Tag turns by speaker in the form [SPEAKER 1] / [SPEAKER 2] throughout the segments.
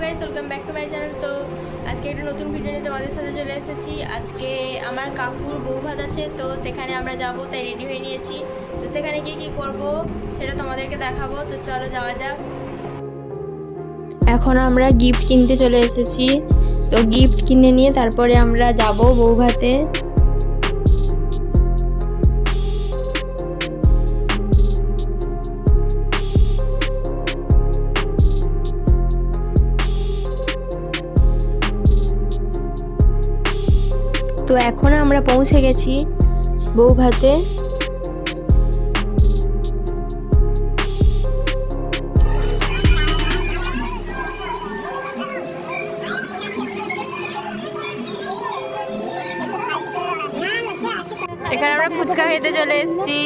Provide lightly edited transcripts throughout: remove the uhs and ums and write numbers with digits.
[SPEAKER 1] Guys, welcome back to my channel. তো আজকে একটা নতুন ভিডিও নিয়ে তোমাদের সাথে চলে এসেছি। আজকে আমার কাকুর বউ ভাত আছে, তো সেখানে আমরা যাব, তাই রেডি হয়ে নিয়েছি। তো সেখানে গিয়ে কী করবো সেটা তোমাদেরকে দেখাবো। তো চলো যাওয়া যাক। এখন আমরা গিফট কিনতে চলে এসেছি। তো গিফট কিনে নিয়ে তারপরে আমরা যাব বউ ভাতে। তো এখন আমরা পৌঁছে গেছি বউ ভাতে। এখানে আমরা ফুচকা খেতে চলে এসেছি।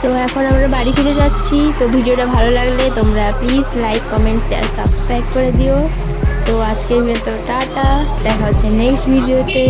[SPEAKER 1] তো এখন আমরা বাড়ি ফিরে যাচ্ছি। তো ভিডিওটা ভালো লাগলে তোমরা please like, comment, share, subscribe করে দিও। তো আজকের মতো টাটা, দেখা হচ্ছে নেক্সট ভিডিওতে।